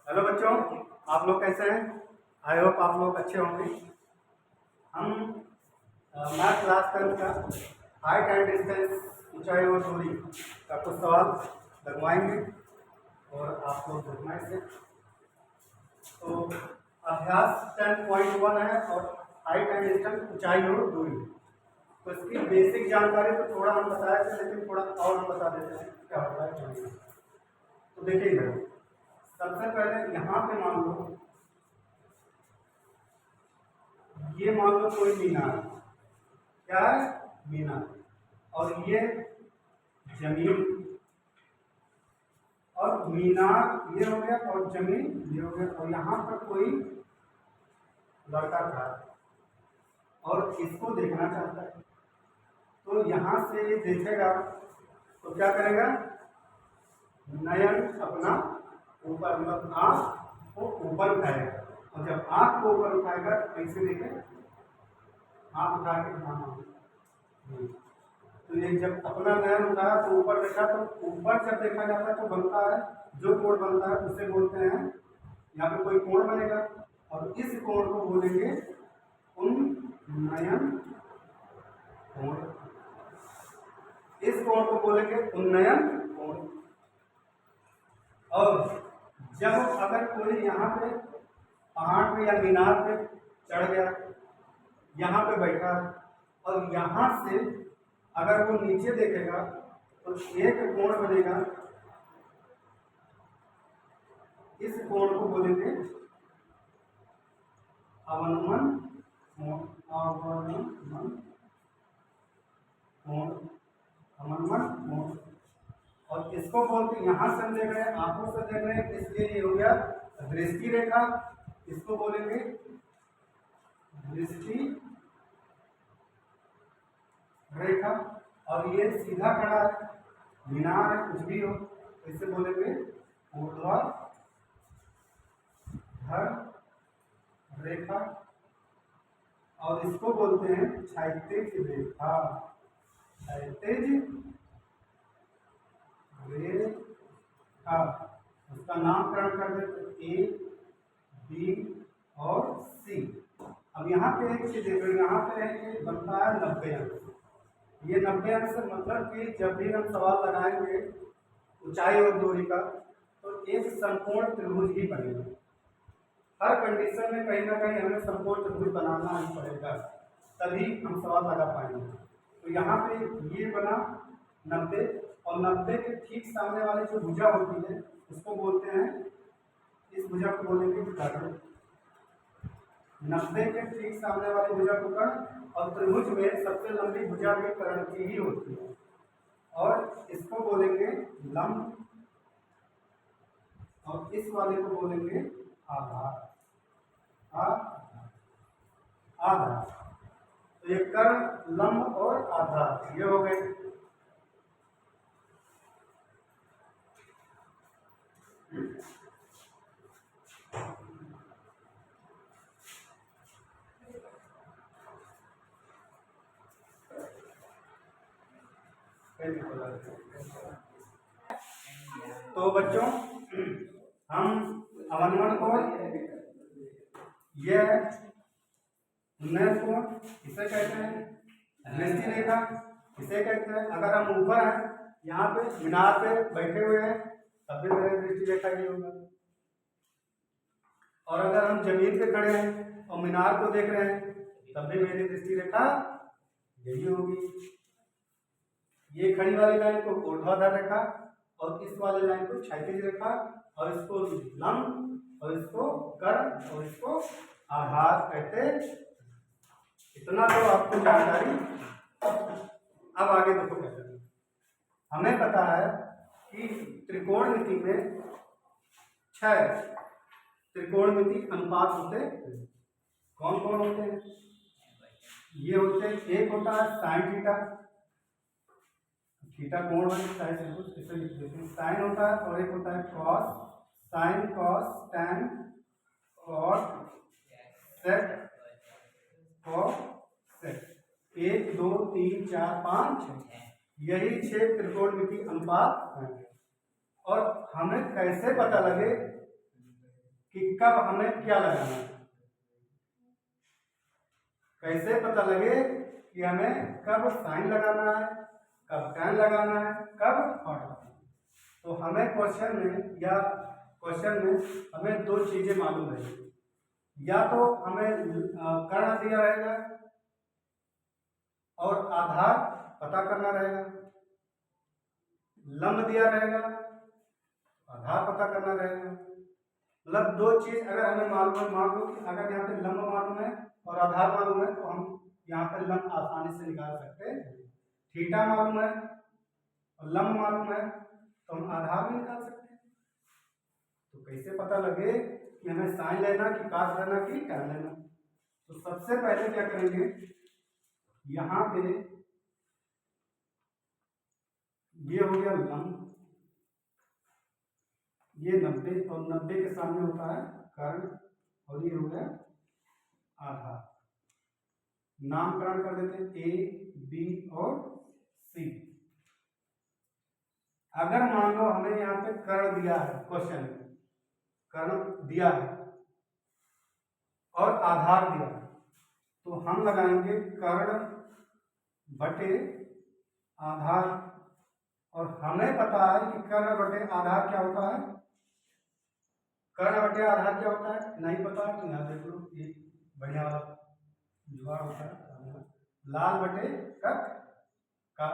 Hello बच्चों, आप लोग कैसे हैं? आई होप आप लोग अच्छे होंगे। हम मैथ क्लास 10 का हाइट एंड डिस्टेंस, ऊंचाई और दूरी का कुछ सवाल लगवाएंगे और आप लोग देखना इसे। तो अभ्यास 10.1 है और हाइट एंड डिस्टेंस, ऊंचाई और दूरी। तो इसकी बेसिक जानकारी तो थोड़ा हम बताए थे, लेकिन थोड़ा और हम बता देते हैं क्या होता है क्या नहीं। तो देखिए इधर सबसे पहले यहाँ पे मान लो, ये मान लो कोई मीनार, क्या है? मीनार। और ये जमीन, और मीनार ये हो गया और जमीन ये हो गया, और यहाँ पर कोई लड़का था और इसको देखना चाहता है। तो यहाँ से ये देखेगा तो क्या करेगा? नयन अपना ऊपर, मतलब आँख को ऊपर उठाएगा, और जब आँख को ऊपर उठाएगा कैसे देखे? आँख उठा के तो ये जब अपना नयन उठाया तो ऊपर देखा, तो ऊपर जब देखा जाता है तो बनता है, जो कोण बनता है उसे बोलते हैं, यहाँ पे कोई कोण बनेगा और इस कोण को बोलेंगे उन्नयन कोण। इस कोण को बोलेंगे उन्नयन कोण। और जब अगर कोई यहाँ पे पहाड़ पे या मीनार पे चढ़ गया, यहाँ पे बैठा और यहाँ से अगर वो नीचे देखेगा तो एक कोण बनेगा, इस कोण को बोलेंगे अवनमन कोण। अवनमन कोण, अवनमन कोण। और इसको बोलते, यहाँ से हम देख रहे हैं, आंखों से देख रहे हैं, इसलिए ये हो गया दृष्टि रेखा। इसको बोलेंगे दृष्टि रेखा। और ये सीधा खड़ा है, मीनार है, कुछ भी हो, इसे बोलेंगे ऊर्ध्वाधर रेखा। और इसको बोलते हैं क्षैतिज रेखा। क्षैतिज रेखा, उसका नामकरण कर देते ए, बी और सी। अब यहाँ पे एक चीज देखो, यहाँ पे एक बनता है 90 अंक। ये 90 अंक से मतलब कि जब भी हम सवाल लगाएंगे ऊंचाई और दूरी का, तो एक समकोण त्रिभुज ही बनेगा। हर कंडीशन में कहीं ना कहीं हमें समकोण त्रिभुज बनाना ही पड़ेगा, तभी हम सवाल लगा पाएंगे। तो यहाँ पे ये बना 90, और 90 के ठीक सामने वाली जो भुजा होती है उसको बोलते हैं, इस भुजा को बोलेंगे कर्ण। 90 के ठीक सामने वाली भुजा को कर्ण, और त्रिभुज में सबसे लंबी भुजा भी कर्ण की ही होती है, और इसको बोलेंगे लंब, और इस वाले को बोलेंगे आधार। आधार। तो ये कर्ण, लंब और आधार ये हो गए। तो बच्चों, हम अवनमन कोण, यह उन्नयन कोण इसे कहते हैं, दृष्टि रेखा इसे कहते हैं। अगर हम ऊपर हैं, यहाँ पे मीनार पे बैठे हुए हैं, तब भी मेरा दृष्टि रेखा ये होगा। और अगर हम जमीन पे खड़े हैं और मीनार को देख रहे हैं, तब भी मेरी दृष्टि रेखा यही होगी। ये खड़ी वाली लाइन को ऊर्ध्वाधर रेखा, और इस वाले लाइन को क्षैतिज रेखा, और इसको लंब, और इसको कर्ण, और इसको आधार कहते। इतना तो आपको जानकारी। अब आगे देखो कैसे। हमें पता है कि त्रिकोणमिति में 6 त्रिकोणमिति अनुपात होते हैं। कौन कौन होते हैं? ये होते हैं, एक होता है साइन थीटा, थीटा कोण बनता है, इसे लिख देते हैं साइन होता है, और एक होता है cos, sine cos tan cot sec cosec. 1 2 3 4 5 6, यही 6 त्रिकोणमिति अनुपात हैं। और हमें कैसे पता लगे कि कब हमें क्या लगाना है, कैसे पता लगे कि हमें कब साइन लगाना है, कब tan लगाना है, कब cot लगाना है। तो हमें क्वेश्चन में हमें दो चीजें मालूम रहेगी, या तो हमें कर्ण दिया रहेगा और आधार पता करना रहेगा, लंब दिया रहेगा, आधार पता करना रहेगा। मतलब दो चीज अगर हमें मालूम है, मान लो कि अगर यहाँ पे लंब मालूम है और आधार मालूम है तो हम यहाँ पे लंब आसानी से निकाल सकते हैं। थीटा मालूम है और लंब मालूम है तो हम आधार भी निकाल सकते हैं। तो कैसे पता लगे कि हमें साइन लेना कि cos लेना कि tan लेना? तो सबसे पहले क्या करेंगे, यहाँ पे ये हो गया लंब, ये 90 और 90 के सामने होता है कर्ण, और ये हो गया आधार। नामकरण कर देते हैं ए बी और सी। अगर मान लो हमें यहाँ पे कर्ण दिया है, क्वेश्चन में कर्ण दिया है और आधार दिया है, तो हम लगाएंगे कर्ण बटे आधार। और हमें पता है कि कर्ण बटे आधार क्या होता है, कर्ण बटे आधार क्या होता है, नहीं पता है तो यहाँ देख लो, ये बढ़िया वाला जुगाड़ होता है, लाल बटे कट का